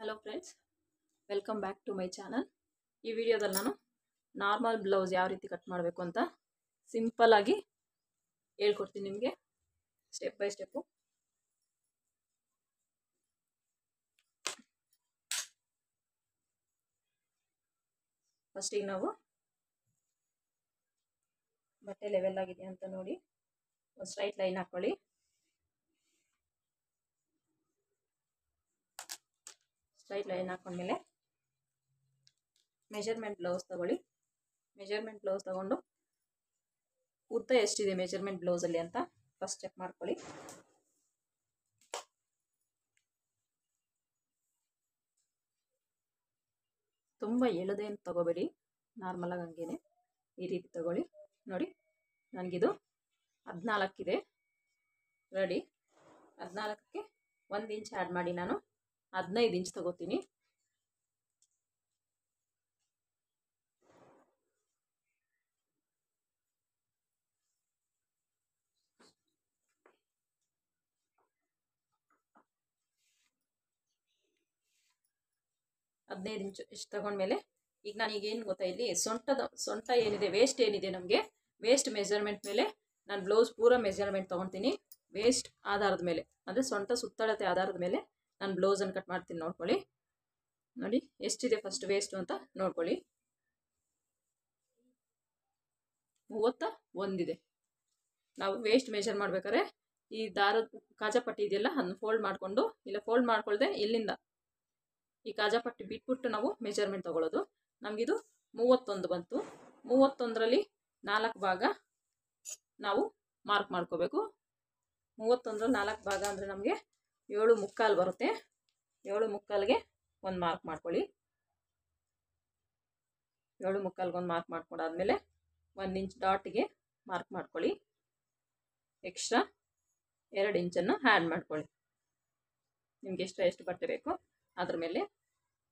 Hello friends, welcome back to my channel. ಈ ವಿಡಿಯೋದಲ್ಲಿ ನಾನು ನಾರ್ಮಲ್ ಬ್ಲೌಸ್ ಯಾವ ರೀತಿ ಕಟ್ ಮಾಡಬೇಕು ಅಂತ ಸಿಂಪಲ್ ಆಗಿ ಹೇಳ್ಕೊಡ್ತೀನಿ ನಿಮಗೆ ಸ್ಟೆಪ್ ಬೈ ಸ್ಟೆಪ್ಪು. ಫಸ್ಟಿಗೆ ನಾವು ಬಟ್ಟೆ ಲೆವೆಲ್ ಆಗಿದೆ ಅಂತ ನೋಡಿ ಒಂದು ಸ್ಟ್ರೈಟ್ ಲೈನ್ ಹಾಕೊಳ್ಳಿ. ಸ್ಟ್ರೈಟ್ ಲೈನ್ ಹಾಕೊಂಡ್ಮೇಲೆ ಮೆಜರ್ಮೆಂಟ್ ಬ್ಲೌಸ್ ತಗೊಳ್ಳಿ. ಮೆಜರ್ಮೆಂಟ್ ಬ್ಲೌಸ್ ತಗೊಂಡು ಉದ್ದ ಎಷ್ಟಿದೆ ಮೆಜರ್ಮೆಂಟ್ ಬ್ಲೌಸಲ್ಲಿ ಅಂತ ಫಸ್ಟ್ ಚೆಕ್ ಮಾಡ್ಕೊಳ್ಳಿ. ತುಂಬ ಎಳೆದೇನು ತಗೋಬೇಡಿ, ನಾರ್ಮಲಾಗಿ ಹಂಗೇನೆ ಈ ರೀತಿ ತಗೊಳ್ಳಿ. ನೋಡಿ, ನನಗಿದು 14 ಇದೆ ರೆಡಿ. 14ಕ್ಕೆ 1 ಇಂಚ್ ಆ್ಯಡ್ ಮಾಡಿ ನಾನು 15 ಇಂಚ್ ತಗೋತೀನಿ. ಹದಿನೈದು ಇಂಚು ಇಷ್ಟು ತಗೊಂಡ್ಮೇಲೆ ಈಗ ನಾನೀಗೇನು ಗೊತ್ತಾ, ಇಲ್ಲಿ ಸೊಂಟ ಏನಿದೆ, ವೇಸ್ಟ್ ಏನಿದೆ, ನಮಗೆ ವೇಸ್ಟ್ ಮೆಜರ್ಮೆಂಟ್ ಮೇಲೆ ನಾನು ಬ್ಲೌಸ್ ಪೂರ ಮೆಜರ್ಮೆಂಟ್ ತೊಗೊತೀನಿ. ವೇಸ್ಟ್ ಆಧಾರದ ಮೇಲೆ ಅಂದರೆ ಸೊಂಟ ಸುತ್ತಳತೆ ಆಧಾರದ ಮೇಲೆ ನಾನು ಬ್ಲೌಸನ್ನು ಕಟ್ ಮಾಡ್ತೀನಿ. ನೋಡ್ಕೊಳ್ಳಿ, ನೋಡಿ ಎಷ್ಟಿದೆ ಫಸ್ಟ್ ವೇಸ್ಟು ಅಂತ ನೋಡ್ಕೊಳ್ಳಿ. 31 ಇದೆ. ನಾವು ವೇಸ್ಟ್ ಮೆಜರ್ ಮಾಡ್ಬೇಕಾದ್ರೆ ಈ ದಾರದ ಕಾಜಾಪಟ್ಟಿ ಇದೆಯಲ್ಲ, ಅದನ್ನು ಫೋಲ್ಡ್ ಮಾಡಿಕೊಂಡು, ಇಲ್ಲ ಫೋಲ್ಡ್ ಮಾಡ್ಕೊಳ್ದೆ ಇಲ್ಲಿಂದ ಈ ಕಾಜಾಪಟ್ಟಿ ಬಿಟ್ಬಿಟ್ಟು ನಾವು ಮೆಜರ್ಮೆಂಟ್ ತೊಗೊಳ್ಳೋದು. ನಮಗಿದು 31 ಬಂತು. 31ರಲ್ಲಿ 4 ಭಾಗ ನಾವು ಮಾರ್ಕ್ ಮಾಡ್ಕೋಬೇಕು. 31ರಲ್ಲಿ 4 ಭಾಗ ಅಂದರೆ ನಮಗೆ 7.75 ಬರುತ್ತೆ. 7.75ಗೆ ಒಂದು ಮಾರ್ಕ್ ಮಾಡ್ಕೊಳ್ಳಿ. 7.75ಗೆ ಒಂದು ಮಾರ್ಕ್ ಮಾಡ್ಕೊಂಡಾದ್ಮೇಲೆ 1 ಇಂಚ್ ಡಾಟಿಗೆ ಮಾರ್ಕ್ ಮಾಡ್ಕೊಳ್ಳಿ. ಎಕ್ಸ್ಟ್ರಾ 2 ಇಂಚನ್ನು ಆ್ಯಡ್ ಮಾಡ್ಕೊಳ್ಳಿ. ನಿಮ್ಗೆ ಎಷ್ಟು ಬಟ್ಟೆ ಬೇಕು ಅದ್ರ ಮೇಲೆ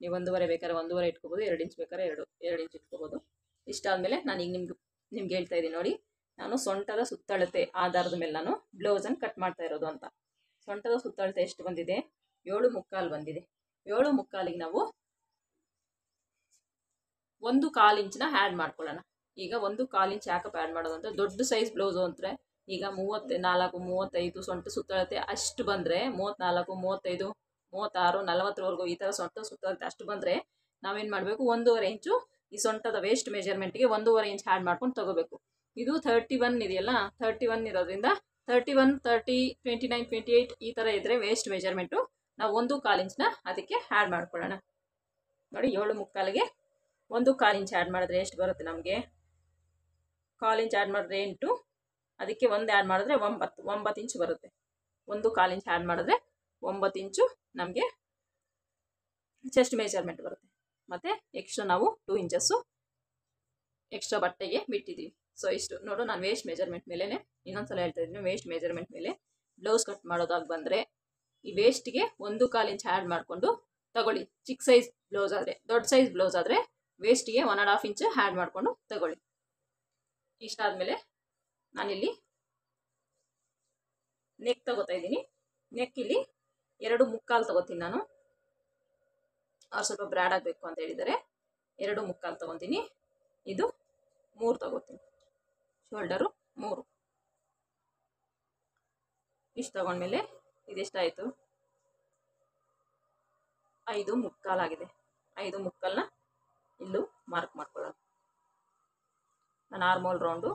ನೀವು 1.5 ಬೇಕಾದ್ರೆ 1.5 ಇಟ್ಕೋಬೋದು, 2 ಇಂಚ್ ಬೇಕಾದ್ರೆ 2 ಇಂಚ್ ಇಟ್ಕೋಬೋದು. ಇಷ್ಟಾದಮೇಲೆ ನಾನು ಈಗ ನಿಮ್ಗೆ ಹೇಳ್ತಾ ಇದ್ದೀನಿ ನೋಡಿ, ನಾನು ಸೊಂಟದ ಸುತ್ತಳತೆ ಆಧಾರದ ಮೇಲೆ ನಾನು ಬ್ಲೌಸನ್ನು ಕಟ್ ಮಾಡ್ತಾ ಇರೋದು ಅಂತ. ಸೊಂಟದ ಸುತ್ತಳತೆ ಎಷ್ಟು ಬಂದಿದೆ? 7.75 ಬಂದಿದೆ. 7.75ಗೆ ನಾವು 1/4 ಇಂಚನ್ನ ಆ್ಯಡ್ ಮಾಡ್ಕೊಳ್ಳೋಣ. ಈಗ 1/4 ಇಂಚ್ ಯಾಕಪ್ಪ ಆ್ಯಡ್ ಮಾಡೋದು ಅಂತ, ದೊಡ್ಡ ಸೈಜ್ ಬ್ಲೌಸು ಅಂದರೆ ಈಗ 34, 35 ಸೊಂಟ ಸುತ್ತಳತೆ ಅಷ್ಟು ಬಂದರೆ 34, 35, 36, 40ವರೆಗೂ ಈ ಥರ ಸೊಂಟ ಸುತ್ತಳತೆ ಅಷ್ಟು ಬಂದರೆ ನಾವೇನು ಮಾಡಬೇಕು, 1.5 ಇಂಚು ಈ ಸೊಂಟದ ವೇಸ್ಟ್ ಮೆಜರ್ಮೆಂಟ್ಗೆ 1.5 ಇಂಚ್ ಆ್ಯಡ್ ಮಾಡ್ಕೊಂಡು ತಗೋಬೇಕು. ಇದು 31 ಇದೆಯಲ್ಲ, 31 ಇರೋದ್ರಿಂದ 31, 30, 29, 28 ಈ ಥರ ಇದ್ದರೆ ವೇಸ್ಟ್ ಮೆಜರ್ಮೆಂಟು ನಾವು 1/4 ಇಂಚನ್ನ ಅದಕ್ಕೆ ಆ್ಯಡ್ ಮಾಡ್ಕೊಳ್ಳೋಣ. ನೋಡಿ, 7.75ಗೆ 1/4 ಇಂಚ್ ಆ್ಯಡ್ ಮಾಡಿದ್ರೆ ಎಷ್ಟು ಬರುತ್ತೆ ನಮಗೆ? 1/4 ಇಂಚ್ ಆ್ಯಡ್ ಮಾಡಿದ್ರೆ 8, ಅದಕ್ಕೆ 1 ಆ್ಯಡ್ ಮಾಡಿದ್ರೆ 9 ಇಂಚ್ ಬರುತ್ತೆ. 1/4 ಇಂಚ್ ಆ್ಯಡ್ ಮಾಡಿದ್ರೆ 9 ಇಂಚು ನಮಗೆ ಚೆಸ್ಟ್ ಮೆಜರ್ಮೆಂಟ್ ಬರುತ್ತೆ. ಮತ್ತು ಎಕ್ಸ್ಟ್ರಾ ನಾವು 2 ಇಂಚಸ್ಸು ಎಕ್ಸ್ಟ್ರಾ ಬಟ್ಟೆಗೆ ಬಿಟ್ಟಿದ್ದೀವಿ. ಸೊ ಇಷ್ಟು ನೋಡು, ನಾನು ವೇಸ್ಟ್ ಮೆಜರ್ಮೆಂಟ್ ಮೇಲೇ ಇನ್ನೊಂದ್ಸಲ ಹೇಳ್ತಾ ಇದ್ದೀನಿ. ವೇಸ್ಟ್ ಮೆಜರ್ಮೆಂಟ್ ಮೇಲೆ ಬ್ಲೌಸ್ ಕಟ್ ಮಾಡೋದಾಗಿ ಬಂದರೆ ಈ ವೇಸ್ಟ್ಗೆ 1/4 ಇಂಚ್ ಆ್ಯಡ್ ಮಾಡಿಕೊಂಡು ತಗೊಳ್ಳಿ. ಚಿಕ್ಕ ಸೈಜ್ ಬ್ಲೌಸ್ ಆದರೆ, ದೊಡ್ಡ ಸೈಜ್ ಬ್ಲೌಸ್ ಆದರೆ ವೇಸ್ಟಿಗೆ 1.5 ಇಂಚ್ ಆ್ಯಡ್ ಮಾಡಿಕೊಂಡು ತಗೊಳ್ಳಿ. ಇಷ್ಟಾದಮೇಲೆ ನಾನಿಲ್ಲಿ ನೆಕ್ ತಗೋತಾ ಇದ್ದೀನಿ. ನೆಕ್ ಇಲ್ಲಿ 2.75 ತಗೋತೀನಿ ನಾನು. ಅವ್ರು ಸ್ವಲ್ಪ ಬ್ರಾಡ್ ಆಗಬೇಕು ಅಂತ ಹೇಳಿದರೆ 2.75 ತಗೊತೀನಿ. ಇದು 3 ತಗೋತೀನಿ. ಶೋಲ್ಡರು 3. ಇಷ್ಟು ತಗೊಂಡ್ಮೇಲೆ ಇದೆಷ್ಟಾಯಿತು? 5.75 ಆಗಿದೆ. 5.75ನ ಇಲ್ಲೂ ಮಾರ್ಕ್ ಮಾಡ್ಕೊಳ್ಳೋಣ. ನಾನು ಆರ್ಮೋಲ್ ರೌಂಡು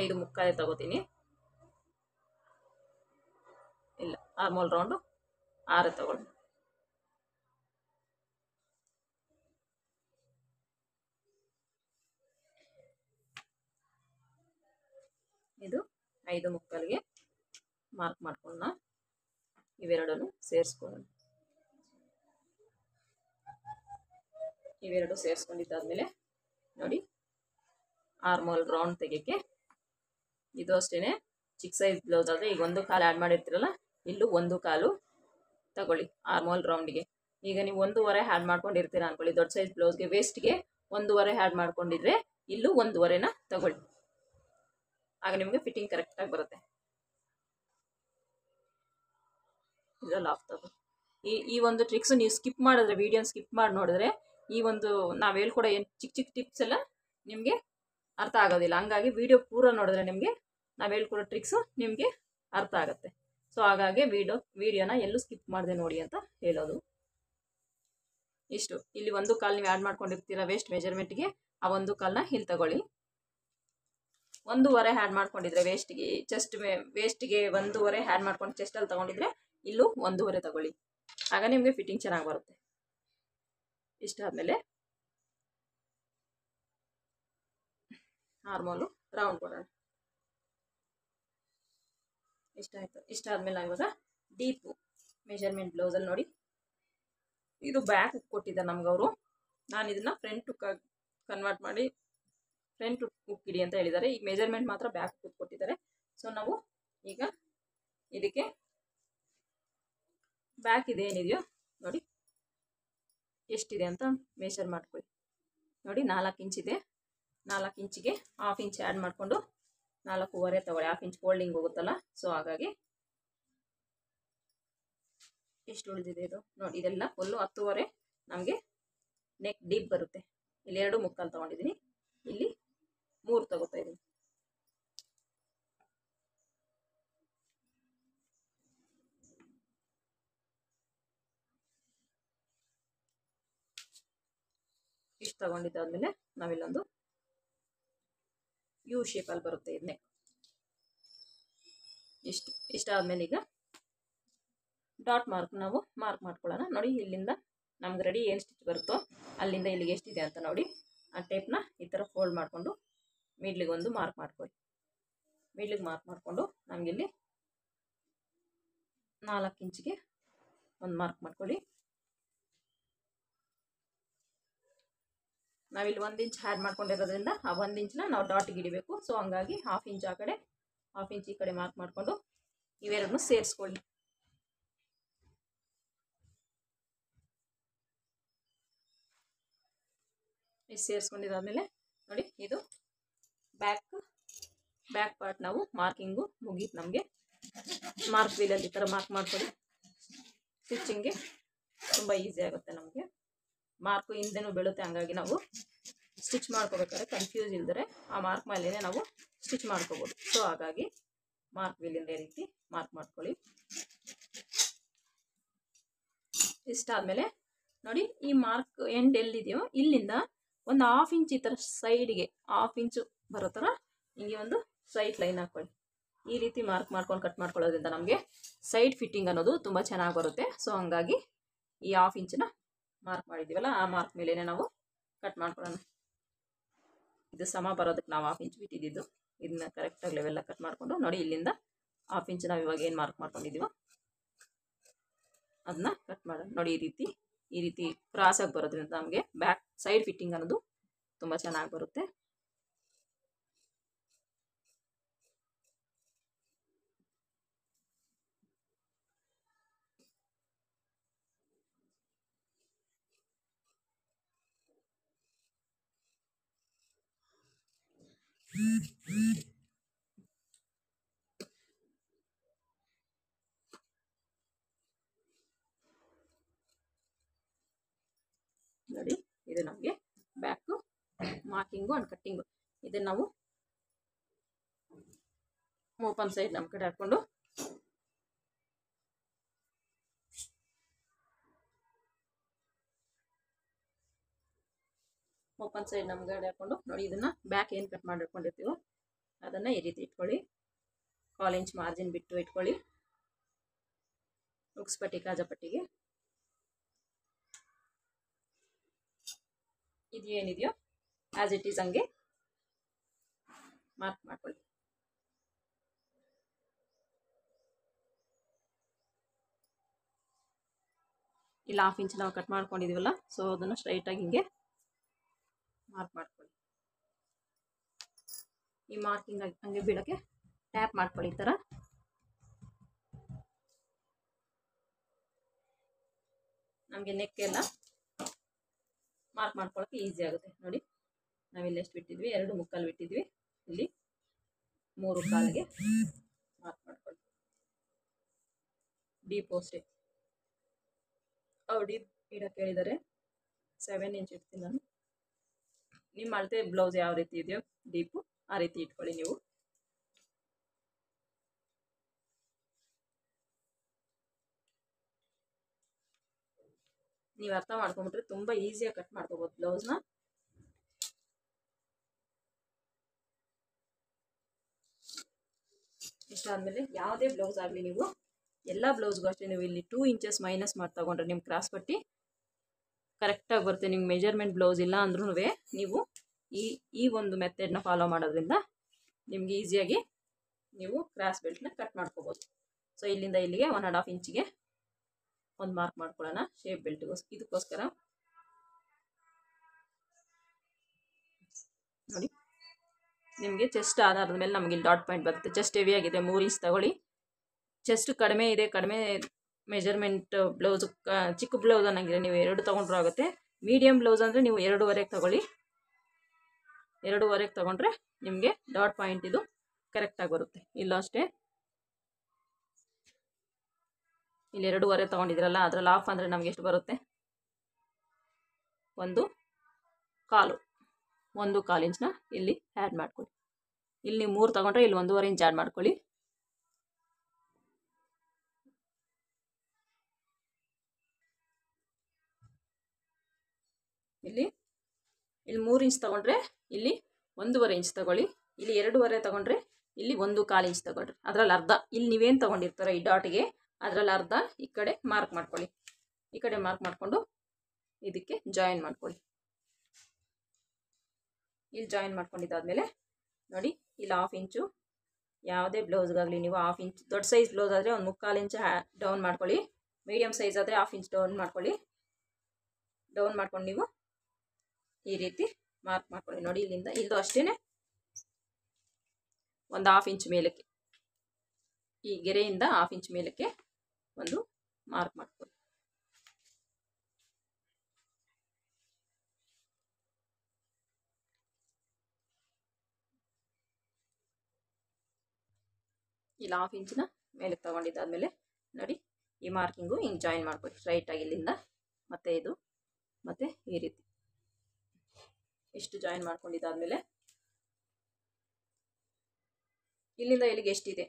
5.75 ತಗೋತೀನಿ. ಇಲ್ಲ, ಆರ್ಮೋಲ್ ರೌಂಡು 6 ತಗೊಳ್ಳಿ. ಇದು 5.75ಗೆ ಮಾರ್ಕ್ ಮಾಡ್ಕೊಳ್ಳೋಣ. ಇವೆರಡನ್ನು ಸೇರಿಸ್ಕೊಳ್ಳೋಣ. ಇವೆರಡು ಸೇರಿಸ್ಕೊಂಡಿದ್ದಾದಮೇಲೆ ನೋಡಿ, ಆರ್ಮೋಲ್ ರೌಂಡ್ ತೆಗೆಯೋಕ್ಕೆ ಇದು ಅಷ್ಟೇ. ಚಿಕ್ಕ ಸೈಜ್ ಬ್ಲೌಸ್ ಆದರೆ ಈಗ 1/4 ಆ್ಯಡ್ ಮಾಡಿರ್ತೀರಲ್ಲ, ಇಲ್ಲೂ 1/4 ತಗೊಳ್ಳಿ ಆರ್ಮೋಲ್ ರೌಂಡಿಗೆ. ಈಗ ನೀವು 1.5 ಆ್ಯಡ್ ಮಾಡ್ಕೊಂಡಿರ್ತೀರ ಅಂದ್ಕೊಳ್ಳಿ. ದೊಡ್ಡ ಸೈಜ್ ಬ್ಲೌಸ್ಗೆ ವೇಸ್ಟ್ಗೆ 1.5 ಆ್ಯಡ್ ಮಾಡ್ಕೊಂಡಿದ್ರೆ ಇಲ್ಲೂ 1.5ನ ತಗೊಳ್ಳಿ. ಆಗ ನಿಮಗೆ ಫಿಟ್ಟಿಂಗ್ ಕರೆಕ್ಟಾಗಿ ಬರುತ್ತೆ. ಇದರಲ್ಲಿ ಆಫ್ ತಗೋ. ಈ ಒಂದು ಟ್ರಿಕ್ಸ್ ನೀವು ಸ್ಕಿಪ್ ಮಾಡಿದ್ರೆ, ವಿಡಿಯೋನ ಸ್ಕಿಪ್ ಮಾಡಿ ನೋಡಿದ್ರೆ ಈ ಒಂದು ನಾವು ಹೇಳ್ಕೊಡೋ ಏನು ಚಿಕ್ಕ ಚಿಕ್ಕ ಟಿಪ್ಸ್ ಎಲ್ಲ ನಿಮಗೆ ಅರ್ಥ ಆಗೋದಿಲ್ಲ. ಹಂಗಾಗಿ ವಿಡಿಯೋ ಪೂರ ನೋಡಿದ್ರೆ ನಿಮಗೆ ನಾವು ಹೇಳ್ಕೊಡೋ ಟ್ರಿಕ್ಸು ನಿಮಗೆ ಅರ್ಥ ಆಗುತ್ತೆ. ಸೊ ಹಾಗಾಗಿ ವಿಡಿಯೋನ ಎಲ್ಲೂ ಸ್ಕಿಪ್ ಮಾಡದೆ ನೋಡಿ ಅಂತ ಹೇಳೋದು. ಇಷ್ಟು ಇಲ್ಲಿ ಒಂದು ಕಾಲು ನೀವು ಆ್ಯಡ್ ಮಾಡ್ಕೊಂಡಿರ್ತೀರ ವೇಸ್ಟ್ ಮೆಜರ್ಮೆಂಟ್ಗೆ, ಆ ಒಂದು ಕಾಲನ್ನ ಇಲ್ಲಿ ತಗೊಳ್ಳಿ. 1.5 ಆ್ಯಡ್ ಮಾಡ್ಕೊಂಡಿದ್ರೆ ವೇಸ್ಟ್ಗೆ ವೇಸ್ಟ್ಗೆ 1.5 ಆ್ಯಡ್ ಮಾಡ್ಕೊಂಡು ಚೆಸ್ಟಲ್ಲಿ ತೊಗೊಂಡಿದ್ರೆ ಇಲ್ಲೂ 1.5 ತಗೊಳ್ಳಿ. ಆಗ ನಿಮಗೆ ಫಿಟ್ಟಿಂಗ್ ಚೆನ್ನಾಗಿ ಬರುತ್ತೆ. ಇಷ್ಟಾದಮೇಲೆ ನಾರ್ಮಲು ರೌಂಡ್ ಕೊಡೋಣ. ಇಷ್ಟಾಯಿತು. ಇಷ್ಟಾದಮೇಲೆ ನಾವು ಇವಾಗ ಡೀಪು ಮೆಜರ್ಮೆಂಟ್ ಬ್ಲೌಸಲ್ಲಿ ನೋಡಿ, ಇದು ಬ್ಯಾಕ್ ಕೊಟ್ಟಿದ್ದಾರೆ ನಮಗವರು. ನಾನು ಇದನ್ನು ಫ್ರಂಟ್ ಕನ್ವರ್ಟ್ ಮಾಡಿ ಫ್ರಂಟ್ ಹುಕ್ಕಿಡಿ ಅಂತ ಹೇಳಿದ್ದಾರೆ. ಈಗ ಮೆಜರ್ಮೆಂಟ್ ಮಾತ್ರ ಬ್ಯಾಕ್ ಕೊಟ್ಟಿದ್ದಾರೆ. ಸೊ ನಾವು ಈಗ ಇದಕ್ಕೆ ಬ್ಯಾಕ್ ಇದೇನಿದೆಯೋ ನೋಡಿ ಎಷ್ಟಿದೆ ಅಂತ ಮೆಷರ್ ಮಾಡ್ಕೊಳ್ಳಿ. ನೋಡಿ 4 ಇಂಚಿದೆ. 4 ಇಂಚಿಗೆ 1/2 ಇಂಚ್ ಆ್ಯಡ್ ಮಾಡಿಕೊಂಡು 4.5 ತಗೊಳ್ಳಿ. 1/2 ಇಂಚ್ ಫೋಲ್ಡಿಂಗ್ ಹೋಗುತ್ತಲ್ಲ, ಸೊ ಹಾಗಾಗಿ ಎಷ್ಟು ಉಳಿದಿದೆ ಇದು ನೋಡಿ. ಇದೆಲ್ಲ ಫುಲ್ಲು 10.5 ನಮಗೆ ನೆಕ್ ಡೀಪ್ ಬರುತ್ತೆ. ಇಲ್ಲಿ 2.75 ತೊಗೊಂಡಿದ್ದೀನಿ, ಇಲ್ಲಿ 3 ತಗೋತಾ ಇದ್ದೀನಿ. ಇಷ್ಟು ತಗೊಂಡಿದ್ದಾದ್ಮೇಲೆ ನಾವಿಲ್ಲೊಂದು ಯು ಶೇಪಲ್ಲಿ ಬರುತ್ತೆ ಇದು ನೆಕ್. ಇಷ್ಟಾದ್ಮೇಲೆ ಈಗ ಡಾಟ್ ಮಾರ್ಕ್ ನಾವು ಮಾರ್ಕ್ ಮಾಡ್ಕೊಳ್ಳೋಣ. ನೋಡಿ ಇಲ್ಲಿಂದ ನಮ್ಗೆ ರೆಡಿ ಏನು ಸ್ಟಿಚ್ ಬರುತ್ತೋ ಅಲ್ಲಿಂದ ಇಲ್ಲಿಗೆ ಎಷ್ಟಿದೆ ಅಂತ ನೋಡಿ ಆ ಟೇಪ್ನ ಈ ಥರ ಫೋಲ್ಡ್ ಮಾಡಿಕೊಂಡು ಮಿಡ್ಲಿಗೆ ಒಂದು ಮಾರ್ಕ್ ಮಾಡ್ಕೊಳ್ಳಿ. ಮಿಡ್ಲಿಗೆ ಮಾರ್ಕ್ ಮಾಡಿಕೊಂಡು ನಮಗಿಲ್ಲಿ 4 ಇಂಚಿಗೆ ಒಂದು ಮಾರ್ಕ್ ಮಾಡ್ಕೊಳ್ಳಿ. ನಾವಿಲ್ಲಿ 1 ಇಂಚ್ ಆ್ಯಡ್ ಮಾಡ್ಕೊಂಡಿರೋದ್ರಿಂದ ಆ 1 ಇಂಚನ್ನ ನಾವು ಡಾಟಿಗೆ ಹಿಡಿಬೇಕು. ಸೊ ಹಂಗಾಗಿ 1/2 ಇಂಚ್ ಆ ಕಡೆ 1/2 ಇಂಚ್ ಈ ಕಡೆ ಮಾರ್ಕ್ ಮಾಡಿಕೊಂಡು ಇವೆರಡನ್ನೂ ಸೇರಿಸ್ಕೊಳ್ಳಿ. ಇದು ಸೇರಿಸ್ಕೊಂಡಿದ್ದಾದ್ಮೇಲೆ ನೋಡಿ ಇದು ಬ್ಯಾಕ್ ಪಾರ್ಟ್ ನಾವು ಮಾರ್ಕಿಂಗು ಮುಗೀತು. ನಮಗೆ ಮಾರ್ಕ್ ವೀಲಲ್ಲಿ ಈ ಥರ ಮಾರ್ಕ್ ಮಾಡ್ಕೊಳ್ಳಿ. ಸ್ಟಿಚಿಂಗ್ಗೆ ತುಂಬ ಈಸಿ ಆಗುತ್ತೆ ನಮಗೆ. ಮಾರ್ಕು ಹಿಂದೆನೂ ಬೀಳುತ್ತೆ, ಹಂಗಾಗಿ ನಾವು ಸ್ಟಿಚ್ ಮಾಡ್ಕೋಬೇಕಾದ್ರೆ ಕನ್ಫ್ಯೂಸ್ ಇಲ್ದರೆ ಆ ಮಾರ್ಕ್ ಮೇಲೇ ನಾವು ಸ್ಟಿಚ್ ಮಾಡ್ಕೋಬೋದು. ಸೊ ಹಾಗಾಗಿ ಮಾರ್ಕ್ ವೀಲಿಂದ ಈ ರೀತಿ ಮಾರ್ಕ್ ಮಾಡ್ಕೊಳ್ಳಿ. ಇಷ್ಟಾದಮೇಲೆ ನೋಡಿ ಈ ಮಾರ್ಕ್ ಎಂಡ್ ಎಲ್ಲಿದೆಯೋ ಇಲ್ಲಿಂದ ಒಂದು 1/2 ಇಂಚ್ ಈ ಥರ ಸೈಡ್ಗೆ 1/2 ಇಂಚು ಬರೋ ಥರ ಹಿಂಗೆ ಒಂದು ಸ್ಟ್ರೈಟ್ ಲೈನ್ ಹಾಕ್ಕೊಳ್ಳಿ. ಈ ರೀತಿ ಮಾರ್ಕ್ ಮಾಡ್ಕೊಂಡು ಕಟ್ ಮಾಡ್ಕೊಳ್ಳೋದ್ರಿಂದ ನಮಗೆ ಸೈಡ್ ಫಿಟ್ಟಿಂಗ್ ಅನ್ನೋದು ತುಂಬ ಚೆನ್ನಾಗಿ ಬರುತ್ತೆ. ಸೊ ಹಂಗಾಗಿ ಈ 1/2 ಇಂಚನ್ನ ಮಾರ್ಕ್ ಮಾಡಿದ್ದೀವಲ್ಲ ಆ ಮಾರ್ಕ್ ಮೇಲೇ ನಾವು ಕಟ್ ಮಾಡ್ಕೊಳ್ಳೋಣ. ಇದು ಸಮ ಬರೋದಕ್ಕೆ ನಾವು 1/2 ಇಂಚ್ ಬಿಟ್ಟಿದ್ದು. ಇದನ್ನ ಕರೆಕ್ಟಾಗಿ ಲೆವೆಲ್ಲ ಕಟ್ ಮಾಡಿಕೊಂಡು ನೋಡಿ ಇಲ್ಲಿಂದ 1/2 ಇಂಚ್ ನಾವು ಇವಾಗ ಏನು ಮಾರ್ಕ್ ಮಾಡ್ಕೊಂಡಿದ್ದೀವೋ ಅದನ್ನ ಕಟ್ ಮಾಡೋಣ. ನೋಡಿ ಈ ರೀತಿ ಕ್ರಾಸಾಗಿ ಬರೋದ್ರಿಂದ ನಮಗೆ ಬ್ಯಾಕ್ ಸೈಡ್ ಫಿಟ್ಟಿಂಗ್ ಅನ್ನೋದು ತುಂಬ ಚೆನ್ನಾಗಿ ಬರುತ್ತೆ. ನೋಡಿ ಇದು ನಮಗೆ ಬ್ಯಾಕು ಮಾರ್ಕಿಂಗು ಆ್ಯಂಡ್ ಕಟ್ಟಿಂಗು. ಇದನ್ನು ನಾವು ಓಪನ್ ಸೈಡ್ ನಮ್ಮ ಕಡೆ ಹಾಕ್ಕೊಂಡು ನೋಡಿ ಇದನ್ನು ಬ್ಯಾಕ್ ಏನು ಕಟ್ ಮಾಡಿಟ್ಕೊಂಡಿರ್ತೀವೋ ಅದನ್ನು ಈ ರೀತಿ ಇಟ್ಕೊಳ್ಳಿ. 1/4 ಇಂಚ್ ಮಾರ್ಜಿನ್ ಬಿಟ್ಟು ಇಟ್ಕೊಳ್ಳಿ. ಉಕ್ಸ್ ಪಟ್ಟಿ ಕಾಜಾಪಟ್ಟಿಗೆ ಇದು ಏನಿದೆಯೋ ಆ್ಯಸ್ ಇಟ್ ಈಸ್ ಹಂಗೆ ಮಾರ್ಕ್ ಮಾಡ್ಕೊಳ್ಳಿ. ಇಲ್ಲ 1/2 ಇಂಚ್ ನಾವು ಕಟ್ ಮಾಡ್ಕೊಂಡಿದ್ದೀವಲ್ಲ, ಸೊ ಅದನ್ನು ಸ್ಟ್ರೈಟಾಗಿ ಹಿಂಗೆ ಮಾರ್ಕ್ ಮಾಡ್ಕೊಳ್ಳಿ. ಈ ಮಾರ್ಕಿಂಗ್ ಹಂಗೆ ಬೀಳೋಕ್ಕೆ ಟ್ಯಾಪ್ ಮಾಡ್ಕೊಳ್ಳಿ. ಈ ಥರ ನಮಗೆ ನೆಕ್ ಎಲ್ಲ ಮಾರ್ಕ್ ಮಾಡ್ಕೊಳ್ಳೋಕ್ಕೆ ಈಸಿ ಆಗುತ್ತೆ. ನೋಡಿ ನಾವಿಲ್ಲಿ ಎಷ್ಟು ಬಿಟ್ಟಿದ್ವಿ, 2 ಮುಕ್ಕಾಲು ಬಿಟ್ಟಿದ್ವಿ, ಇಲ್ಲಿ 3 ಕಾಲಿಗೆ ಮಾರ್ಕ್ ಮಾಡ್ಕೊಳ್ಳಿ. ಡೀಪ್ ಅಷ್ಟೇ ಅವ್ರು ಇಡಕ್ಕೆ ಹೇಳಿದ್ದಾರೆ. 7 ಇಂಚ್ ಇಡ್ತೀನಿ ನಾನು. ನಿಮ್ಮ ಅಳತೆ ಬ್ಲೌಸ್ ಯಾವ ರೀತಿ ಇದೆಯೋ ಡೀಪು ಆ ರೀತಿ ಇಟ್ಕೊಳ್ಳಿ ನೀವು. ನೀವು ಅರ್ಥ ಮಾಡ್ಕೊಂಬಿಟ್ರೆ ತುಂಬ ಈಸಿಯಾಗಿ ಕಟ್ ಮಾಡ್ಕೋಬೋದು ಬ್ಲೌಸ್ನ. ಇಷ್ಟಾದಮೇಲೆ ಯಾವುದೇ ಬ್ಲೌಸ್ ಆಗಲಿ ನೀವು ಎಲ್ಲ ಬ್ಲೌಸ್ಗೂ ಅಷ್ಟೇ ನೀವು ಇಲ್ಲಿ 2 ಇಂಚಸ್ ಮೈನಸ್ ಮಾಡಿ ತಗೊಂಡ್ರೆ ನಿಮ್ಮ ಕ್ರಾಸ್ ಪಟ್ಟಿ ಕರೆಕ್ಟಾಗಿ ಬರುತ್ತೆ. ನಿಮ್ಗೆ ಮೆಜರ್ಮೆಂಟ್ ಬ್ಲೌಸ್ ಇಲ್ಲ ಅಂದ್ರೂ ನೀವು ಈ ಒಂದು ಮೆಥಡ್ನ ಫಾಲೋ ಮಾಡೋದ್ರಿಂದ ನಿಮ್ಗೆ ಈಸಿಯಾಗಿ ನೀವು ಕ್ರಾಸ್ ಬೆಲ್ಟ್ನ ಕಟ್ ಮಾಡ್ಕೋಬೋದು. ಸೊ ಇಲ್ಲಿಂದ ಇಲ್ಲಿಗೆ 1.5 ಇಂಚಿಗೆ ಒಂದು ಮಾರ್ಕ್ ಮಾಡ್ಕೊಳ್ಳೋಣ ಶೇಪ್ ಇದಕ್ಕೋಸ್ಕರ. ನೋಡಿ ನಿಮಗೆ ಚೆಸ್ಟ್ ಆಧಾರದ ಮೇಲೆ ನಮಗೆ ಇಲ್ಲಿ ಡಾಟ್ ಪಾಯಿಂಟ್ ಬರುತ್ತೆ. ಚೆಸ್ಟ್ ಹೆವಿ ಆಗಿದೆ 3 ಇಂಚ್ ತಗೊಳ್ಳಿ. ಚೆಸ್ಟ್ ಕಡಿಮೆ ಇದೆ, ಕಡಿಮೆ ಮೆಜರ್ಮೆಂಟ್ ಬ್ಲೌಸ್ ಚಿಕ್ಕ ಬ್ಲೌಸ್ ಅನ್ನಂಗಿದೆ ನೀವು 2 ತೊಗೊಂಡ್ರೂ ಆಗುತ್ತೆ. ಮೀಡಿಯಮ್ ಬ್ಲೌಸ್ ಅಂದರೆ ನೀವು 2.5 ತಗೊಳ್ಳಿ. 2.5 ತಗೊಂಡ್ರೆ ನಿಮಗೆ ಡಾಟ್ ಪಾಯಿಂಟ್ ಇದು ಕರೆಕ್ಟಾಗಿ ಬರುತ್ತೆ. ಇಲ್ಲ ಅಷ್ಟೇ ಇಲ್ಲಿ 2.5 ತೊಗೊಂಡಿದ್ರಲ್ಲ ಅದರಲ್ಲಿ ಹಾಫ್ ಅಂದರೆ ನಮಗೆ ಎಷ್ಟು ಬರುತ್ತೆ? 1.25 ಇಂಚ್ನ ಇಲ್ಲಿ ಆ್ಯಡ್ ಮಾಡ್ಕೊಳ್ಳಿ. ಇಲ್ಲಿ ನೀವು 3 ತೊಗೊಂಡ್ರೆ ಇಲ್ಲಿ 1.5 ಇಂಚ್ ಆ್ಯಡ್ ಮಾಡ್ಕೊಳ್ಳಿ. ಇಲ್ಲಿ 3 ಇಂಚ್ ತೊಗೊಂಡ್ರೆ ಇಲ್ಲಿ 1.5 ಇಂಚ್ ತಗೊಳ್ಳಿ. ಇಲ್ಲಿ 2.5 ತೊಗೊಂಡ್ರೆ ಇಲ್ಲಿ 1.25 ಇಂಚ್ ತಗೊಳ್ರಿ. ಅದರಲ್ಲಿ ಅರ್ಧ ಇಲ್ಲಿ ನೀವೇನು ತೊಗೊಂಡಿರ್ತೀರ ಈ ಡಾಟ್ಗೆ ಅದರಲ್ಲಿ ಅರ್ಧ ಈ ಕಡೆ ಮಾರ್ಕ್ ಮಾಡ್ಕೊಳ್ಳಿ. ಈ ಕಡೆ ಮಾರ್ಕ್ ಮಾಡಿಕೊಂಡು ಇದಕ್ಕೆ ಜಾಯಿನ್ ಮಾಡ್ಕೊಳ್ಳಿ. ಇಲ್ಲಿ ಜಾಯಿನ್ ಮಾಡ್ಕೊಂಡಿದ್ದಾದಮೇಲೆ ನೋಡಿ ಇಲ್ಲಿ 1/2 ಇಂಚು ಯಾವುದೇ ಬ್ಲೌಸ್ಗಾಗಲಿ ನೀವು 1/2 ಇಂಚ್ ದೊಡ್ಡ ಸೈಜ್ ಬ್ಲೌಸ್ ಆದರೆ 1/4 ಇಂಚ್ ಡೌನ್ ಮಾಡ್ಕೊಳ್ಳಿ. ಮೀಡಿಯಮ್ ಸೈಜ್ ಆದರೆ 1/2 ಇಂಚ್ ಡೌನ್ ಮಾಡ್ಕೊಳ್ಳಿ. ಡೌನ್ ಮಾಡ್ಕೊಂಡು ನೀವು ಈ ರೀತಿ ಮಾರ್ಕ್ ಮಾಡ್ಕೊಳ್ಳಿ. ನೋಡಿ ಇಲ್ಲಿಂದ ಇಲ್ಲೂ ಅಷ್ಟೇ 1/2 ಇಂಚ್ ಮೇಲಕ್ಕೆ ಈ ಗೆರೆಯಿಂದ 1/2 ಇಂಚ್ ಮೇಲಕ್ಕೆ ಒಂದು ಮಾರ್ಕ್ ಮಾಡ್ಕೊಳ್ಳಿ. ಇಲ್ಲಿ 1/2 ಇಂಚಿನ ಮೇಲಕ್ಕೆ ತೊಗೊಂಡಿದ್ದಾದಮೇಲೆ ನೋಡಿ ಈ ಮಾರ್ಕಿಂಗು ಹಿಂಗೆ ಜಾಯಿನ್ ಮಾಡ್ಕೊಳ್ಳಿ ಸ್ಟ್ರೈಟಾಗಿ ಇಲ್ಲಿಂದ ಮತ್ತು ಇದು ಮತ್ತು ಈ ರೀತಿ ಇಷ್ಟು ಜಾಯಿನ್ ಮಾಡ್ಕೊಂಡಿದ್ದಾದಮೇಲೆ ಇಲ್ಲಿಂದ ಇಲ್ಲಿಗೆ ಎಷ್ಟಿದೆ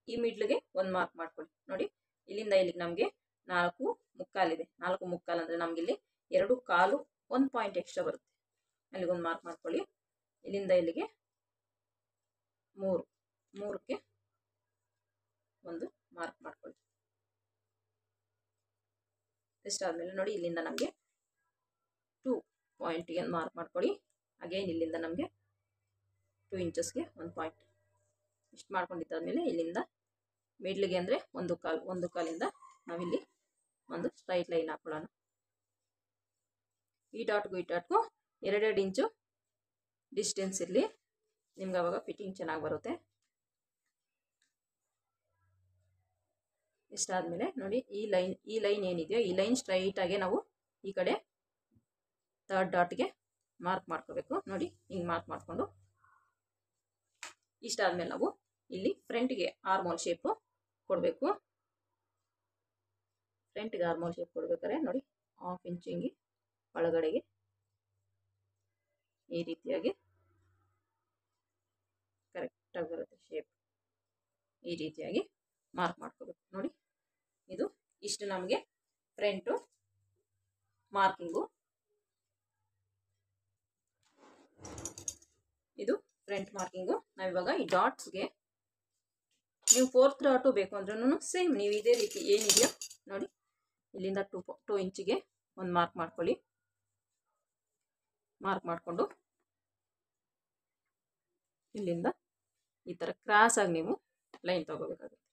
ಈ ಮಿಡ್ಲಿಗೆ ಒಂದು ಮಾರ್ಕ್ ಮಾಡ್ಕೊಳ್ಳಿ. ನೋಡಿ ಇಲ್ಲಿಂದ ಇಲ್ಲಿಗೆ ನಮಗೆ 4.25 ಇದೆ. 4.25 ಅಂದರೆ ನಮಗಿಲ್ಲಿ 2.25 1 ಪಾಯಿಂಟ್ ಎಕ್ಸ್ಟ್ರಾ ಬರುತ್ತೆ. ಅಲ್ಲಿಗೆ ಒಂದು ಮಾರ್ಕ್ ಮಾಡ್ಕೊಳ್ಳಿ. ಇಲ್ಲಿಂದ ಇಲ್ಲಿಗೆ 3ಕ್ಕೆ ಒಂದು ಮಾರ್ಕ್ ಮಾಡ್ಕೊಳ್ಳಿ. ಇಷ್ಟಾದಮೇಲೆ ನೋಡಿ ಇಲ್ಲಿಂದ ನಮಗೆ 2 ಪಾಯಿಂಟಿಗೆ ಮಾರ್ಕ್ ಮಾಡ್ಕೊಳ್ಳಿ. ಅಗೇನ್ ಇಲ್ಲಿಂದ ನಮಗೆ 2 ಇಂಚಸ್ಗೆ 1 ಪಾಯಿಂಟ್ ಇಷ್ಟು ಮಾಡ್ಕೊಂಡಿದ್ದಾದಮೇಲೆ ಇಲ್ಲಿಂದ ಮಿಡ್ಲಿಗೆ ಅಂದರೆ 1.25 ನಾವಿಲ್ಲಿ ಒಂದು ಸ್ಟ್ರೈಟ್ ಲೈನ್ ಹಾಕೊಳ್ಳೋಣ. ಈ ಡಾಟ್ಗೂ 2 ಇಂಚು ಡಿಸ್ಟೆನ್ಸ್ ಇರಲಿ. ನಿಮ್ಗೆ ಆವಾಗ ಫಿಟ್ಟಿಂಗ್ ಚೆನ್ನಾಗಿ ಬರುತ್ತೆ. ಇಷ್ಟಾದಮೇಲೆ ನೋಡಿ ಈ ಲೈನ್ ಏನಿದೆಯೋ ಈ ಲೈನ್ ಸ್ಟ್ರೈಟಾಗೆ ನಾವು ಈ ಕಡೆ 3rd ಡಾಟ್ಗೆ ಮಾರ್ಕ್ ಮಾಡ್ಕೋಬೇಕು. ನೋಡಿ ಹಿಂಗೆ ಮಾರ್ಕ್ ಮಾಡಿಕೊಂಡು ಇಷ್ಟಾದಮೇಲೆ ನಾವು ಇಲ್ಲಿ ಫ್ರಂಟ್ಗೆ ಆರ್ಮೋಲ್ ಶೇಪು ಕೊಡಬೇಕು. ಫ್ರಂಟ್ಗೆ ಆರ್ಮೋಲ್ ಶೇಪ್ ಕೊಡ್ಬೇಕಾದ್ರೆ ನೋಡಿ 1/2 ಇಂಚ್ ಹಿಂಗೆ ಒಳಗಡೆಗೆ ಈ ರೀತಿಯಾಗಿ ಕರೆಕ್ಟಾಗಿ ಬರುತ್ತೆ ಶೇಪ್. ಈ ರೀತಿಯಾಗಿ ಮಾರ್ಕ್ ಮಾಡ್ಕೋಬೇಕು. ನೋಡಿ ಇದು ಇಷ್ಟು ನಮಗೆ ಫ್ರಂಟು ಮಾರ್ಕಿಂಗು. ಇದು ಫ್ರಂಟ್ ಮಾರ್ಕಿಂಗು. ನಾವಿವಾಗ ಈ ಡಾಟ್ಸ್ಗೆ ನೀವು 4th ಡಾಟು ಬೇಕು ಅಂದ್ರೂ ಸೇಮ್ ನೀವು ಇದೇ ರೀತಿ ಏನಿದೆಯೋ ನೋಡಿ ಇಲ್ಲಿಂದ 2 ಇಂಚಿಗೆ ಒಂದು ಮಾರ್ಕ್ ಮಾಡ್ಕೊಳ್ಳಿ. ಮಾರ್ಕ್ ಮಾಡಿಕೊಂಡು ಇಲ್ಲಿಂದ ಈ ಥರ ಕ್ರಾಸಾಗಿ ನೀವು ಲೈನ್ ತಗೋಬೇಕಾಗುತ್ತೆ.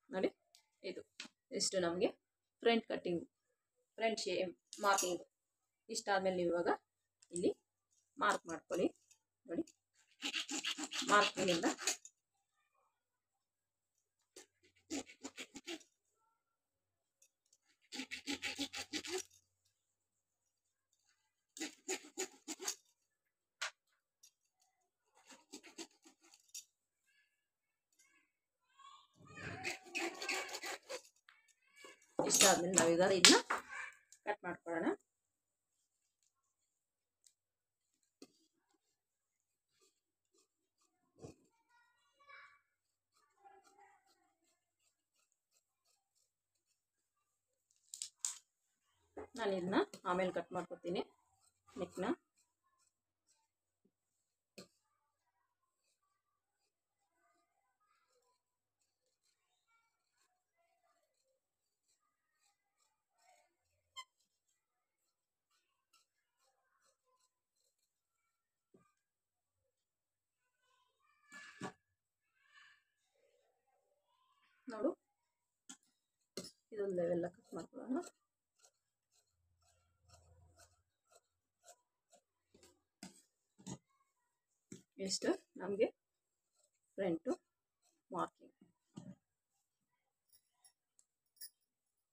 ನೋಡಿ ಇಷ್ಟು ನಮಗೆ front cutting front shape marking. ಇಷ್ಟಾದಮೇಲೆ ನೀವು ಇವಾಗ ಇಲ್ಲಿ ಮಾರ್ಕ್ ಮಾಡ್ಕೊಳ್ಳಿ. ನೋಡಿ ಮಾರ್ಕಿಂಗಿಂದ ಇಷ್ಟಾದ್ಮೇಲೆ ನಾವೀಗ ಇದನ್ನ ಕಟ್ ಮಾಡ್ಕೊಳ್ಳೋಣ. ನಾನು ಇದನ್ನ ಆಮೇಲೆ ಕಟ್ ಮಾಡ್ಕೊತೀನಿ ನೆಕ್ನ. ನೋಡು, ಇದೊಂದು ಲೆವೆಲ್ಲ ಕಟ್ ಮಾಡ್ಕೊಳ್ಳೋಣ. ಎಷ್ಟು ನಮಗೆ ಫ್ರಂಟು ಮಾರ್ಕಿಂಗ್,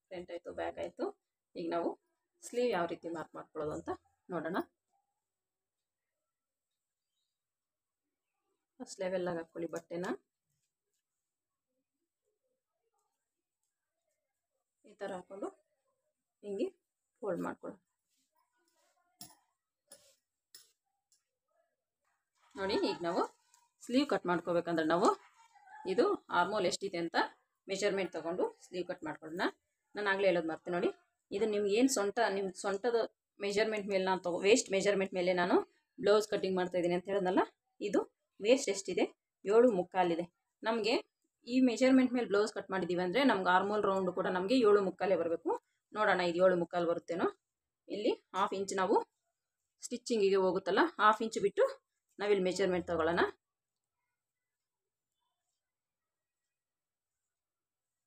ಫ್ರಂಟ್ ಆಯಿತು, ಬ್ಯಾಕ್ ಆಯಿತು. ಈಗ ನಾವು ಸ್ಲೀವ್ ಯಾವ ರೀತಿ ಮಾರ್ಕ್ ಮಾಡ್ಕೊಳ್ಳೋದು ಅಂತ ನೋಡೋಣ. ಫಸ್ಟ್ ಲೆವೆಲ್ಲಾಗಿ ಹಾಕ್ಕೊಳ್ಳಿ ಬಟ್ಟೆನ. ಈ ಥರ ಹಾಕ್ಕೊಂಡು ಹಿಂಗೆ ಫೋಲ್ಡ್ ಮಾಡ್ಕೊಳ್ಳೋಣ. ನೋಡಿ, ಈಗ ನಾವು ಸ್ಲೀವ್ ಕಟ್ ಮಾಡ್ಕೋಬೇಕಂದ್ರೆ ನಾವು ಇದು ಆರ್ಮೋಲ್ ಎಷ್ಟಿದೆ ಅಂತ ಮೆಜರ್ಮೆಂಟ್ ತೊಗೊಂಡು ಸ್ಲೀವ್ ಕಟ್ ಮಾಡ್ಕೊಳ್ಳೋಣ. ನಾನು ಆಗಲೇ ಹೇಳೋದು ಮರ್ತೆ ನೋಡಿ, ಇದು ನಿಮ್ಗೆ ಏನು ನಿಮ್ಮ ಸೊಂಟದ ಮೆಜರ್ಮೆಂಟ್ ಮೇಲೆ ನಾನು ವೇಸ್ಟ್ ಮೆಜರ್ಮೆಂಟ್ ಮೇಲೆ ನಾನು ಬ್ಲೌಸ್ ಕಟ್ಟಿಂಗ್ ಮಾಡ್ತಾಯಿದ್ದೀನಿ ಅಂತ ಹೇಳೋದಲ್ಲ. ಇದು ವೇಸ್ಟ್ ಎಷ್ಟಿದೆ, 7.75 ಇದೆ. ನಮಗೆ ಈ ಮೆಜರ್ಮೆಂಟ್ ಮೇಲೆ ಬ್ಲೌಸ್ ಕಟ್ ಮಾಡಿದ್ದೀವಿ ಅಂದರೆ ನಮ್ಗೆ ಆರ್ಮೋಲ್ ರೌಂಡು ಕೂಡ ನಮಗೆ 7.75 ಬರಬೇಕು. ನೋಡೋಣ ಇದು 7.75 ಬರುತ್ತೇನೋ. ಇಲ್ಲಿ 1/2 ಇಂಚ್ ನಾವು ಸ್ಟಿಚ್ಚಿಂಗಿಗೆ ಹೋಗುತ್ತಲ್ಲ, 1/2 ಇಂಚ್ ಬಿಟ್ಟು ನಾವಿಲ್ಲಿ ಮೆಜರ್ಮೆಂಟ್ ತೊಗೊಳ್ಳೋಣ.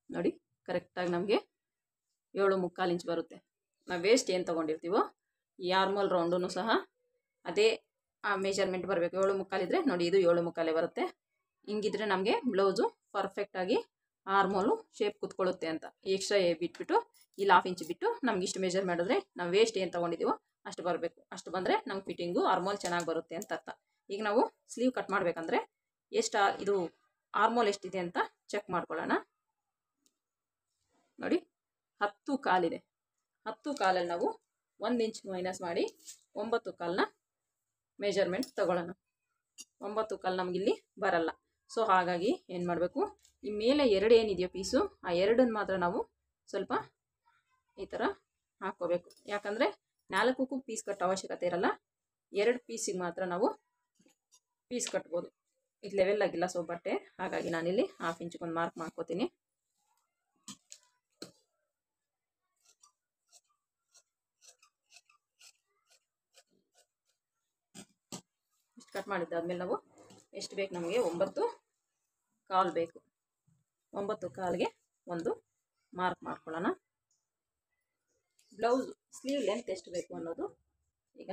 ನೋಡಿ, ಕರೆಕ್ಟಾಗಿ ನಮಗೆ 7.75 ಇಂಚ್ ಬರುತ್ತೆ. ನಾವು ವೇಸ್ಟ್ ಏನು ತೊಗೊಂಡಿರ್ತೀವೋ ಈ ಆರ್ಮೋಲ್ ರೌಂಡೂ ಸಹ ಅದೇ ಆ ಮೆಜರ್ಮೆಂಟ್ ಬರಬೇಕು. 7.75 ಇದ್ದರೆ ನೋಡಿ, ಇದು 7.75 ಬರುತ್ತೆ. ಹಿಂಗಿದ್ರೆ ನಮಗೆ ಬ್ಲೌಸು ಪರ್ಫೆಕ್ಟಾಗಿ ಆರ್ಮೋಲು ಶೇಪ್ ಕುತ್ಕೊಳ್ಳುತ್ತೆ ಅಂತ. ಎಕ್ಸ್ಟ್ರಾ ಬಿಟ್ಬಿಟ್ಟು ಇಲ್ಲಿ 1/2 ಇಂಚ್ ಬಿಟ್ಟು ನಮ್ಗೆ ಇಷ್ಟು ಮೆಜರ್ ಮಾಡಿದ್ರೆ ನಾವು ವೇಸ್ಟ್ ಏನು ತೊಗೊಂಡಿದ್ದೀವೋ ಅಷ್ಟು ಬರಬೇಕು. ಅಷ್ಟು ಬಂದರೆ ನಮ್ಗೆ ಫಿಟ್ಟಿಂಗು ಆರ್ಮೋಲ್ ಚೆನ್ನಾಗಿ ಬರುತ್ತೆ ಅಂತ ಅರ್ಥ. ಈಗ ನಾವು ಸ್ಲೀವ್ ಕಟ್ ಮಾಡಬೇಕಂದ್ರೆ ಇದು ಆರ್ಮೋಲ್ ಎಷ್ಟಿದೆ ಅಂತ ಚೆಕ್ ಮಾಡ್ಕೊಳ್ಳೋಣ. ನೋಡಿ, 10 ಕಾಲಿದೆ. 10 ಕಾಲಲ್ಲಿ ನಾವು 1 ಇಂಚ್ ಮೈನಸ್ ಮಾಡಿ 9 ಕಾಲನ್ನ ಮೆಜರ್ಮೆಂಟ್ ತಗೊಳ್ಳೋಣ. 9 ಕಾಲು ನಮಗಿಲ್ಲಿ ಬರಲ್ಲ. ಸೊ ಹಾಗಾಗಿ ಏನು ಮಾಡಬೇಕು, ಈ ಮೇಲೆ 2 ಏನಿದೆಯೋ ಪೀಸು, ಆ 2 ಮಾತ್ರ ನಾವು ಸ್ವಲ್ಪ ಈ ಥರ ಹಾಕ್ಕೋಬೇಕು. ಯಾಕಂದರೆ 4ಕ್ಕೂ ಪೀಸ್ ಕಟ್ಟೋ ಅವಶ್ಯಕತೆ ಇರಲ್ಲ. 2 ಪೀಸಿಗೆ ಮಾತ್ರ ನಾವು ಪೀಸ್ ಕಟ್ಬೋದು. ಇದು ಲೆವೆಲ್ ಆಗಿಲ್ಲ ಸೊ ಬಟ್ಟೆ, ಹಾಗಾಗಿ ನಾನಿಲ್ಲಿ 1/2 ಇಂಚ್ಗೊಂದು ಮಾರ್ಕ್ ಮಾಡ್ಕೋತೀನಿ. ಇಷ್ಟು ಕಟ್ ಮಾಡಿದ್ದಾದ್ಮೇಲೆ ನಾವು ಎಷ್ಟು ಬೇಕು ನಮಗೆ, 9 ಕಾಲು ಬೇಕು. 9 ಕಾಲಿಗೆ ಒಂದು ಮಾರ್ಕ್ ಮಾಡ್ಕೊಳ್ಳೋಣ. ಬ್ಲೌಸ್ ಸ್ಲೀವ್ ಲೆಂತ್ ಎಷ್ಟು ಬೇಕು ಅನ್ನೋದು ಈಗ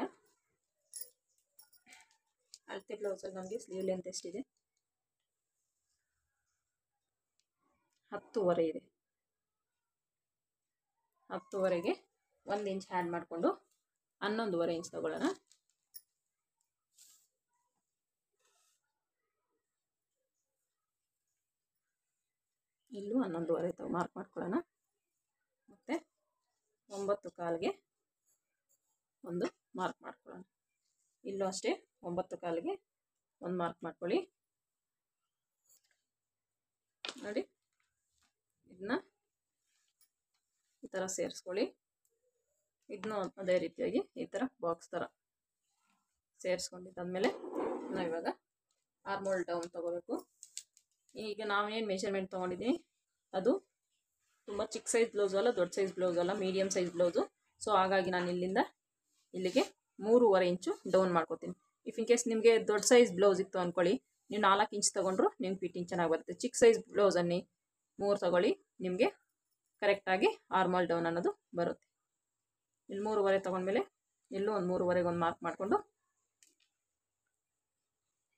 ಅಳತೆ ಬ್ಲೌಸಲ್ಲಿ ನಮಗೆ ಸ್ಲೀವ್ ಲೆಂತ್ ಎಷ್ಟಿದೆ, 10.5 ಇದೆ. 10.5ಗೆ 1 ಇಂಚ್ ಆ್ಯಡ್ ಮಾಡಿಕೊಂಡು 11.5 ಇಂಚ್ ತಗೊಳ್ಳೋಣ. ಇಲ್ಲೂ 11.5 ಮಾರ್ಕ್ ಮಾಡ್ಕೊಳ್ಳೋಣ. ಮತ್ತು 9 ಕಾಲಿಗೆ ಒಂದು ಮಾರ್ಕ್ ಮಾಡ್ಕೊಳ್ಳೋಣ. ಇಲ್ಲೂ ಅಷ್ಟೇ 9 ಕಾಲಿಗೆ ಒಂದು ಮಾರ್ಕ್ ಮಾಡ್ಕೊಳ್ಳಿ. ನೋಡಿ, ಇದನ್ನ ಈ ಥರ ಸೇರಿಸ್ಕೊಳ್ಳಿ. ಇದನ್ನು ಅದೇ ರೀತಿಯಾಗಿ ಈ ಥರ ಬಾಕ್ಸ್ ಥರ ಸೇರಿಸ್ಕೊಂಡಿದ್ದಾದ್ಮೇಲೆ ನಾವಿವಾಗ ಆರ್ಮೋಲ್ ಡೌನ್ ತೊಗೋಬೇಕು. ಈಗ ನಾವೇನು ಮೆಜರ್ಮೆಂಟ್ ತೊಗೊಂಡಿದ್ದೀನಿ ಅದು ತುಂಬ ಚಿಕ್ಕ ಸೈಜ್ ಬ್ಲೌಸು ಅಲ್ಲ, ದೊಡ್ಡ ಸೈಜ್ ಬ್ಲೌಸು ಅಲ್ಲ, ಮೀಡಿಯಮ್ ಸೈಜ್ ಬ್ಲೌಸು. ಸೊ ಹಾಗಾಗಿ ನಾನು ಇಲ್ಲಿಂದ ಇಲ್ಲಿಗೆ 3.5 ಇಂಚು ಡೌನ್ ಮಾಡ್ಕೊತೀನಿ. ಇಫ್ ಇನ್ ಕೇಸ್ ನಿಮಗೆ ದೊಡ್ಡ ಸೈಜ್ ಬ್ಲೌಸ್ ಇತ್ತು ಅಂದ್ಕೊಳ್ಳಿ, ನೀವು 4 ಇಂಚ್ ತೊಗೊಂಡ್ರು ನಿಮ್ಗೆ ಫಿಟ್ಟಿಂಗ್ ಚೆನ್ನಾಗಿ ಬರುತ್ತೆ. ಚಿಕ್ಕ ಸೈಜ್ ಬ್ಲೌಸನ್ನಿ 3 ತೊಗೊಳ್ಳಿ, ನಿಮಗೆ ಕರೆಕ್ಟಾಗಿ ಆರ್ಮೋಲ್ ಡೌನ್ ಅನ್ನೋದು ಬರುತ್ತೆ. ಇಲ್ಲಿ 3.5 ತೊಗೊಂಡ್ಮೇಲೆ ಇಲ್ಲೂ ಒಂದು 3.5ಗೆ ಒಂದು ಮಾರ್ಕ್ ಮಾಡಿಕೊಂಡು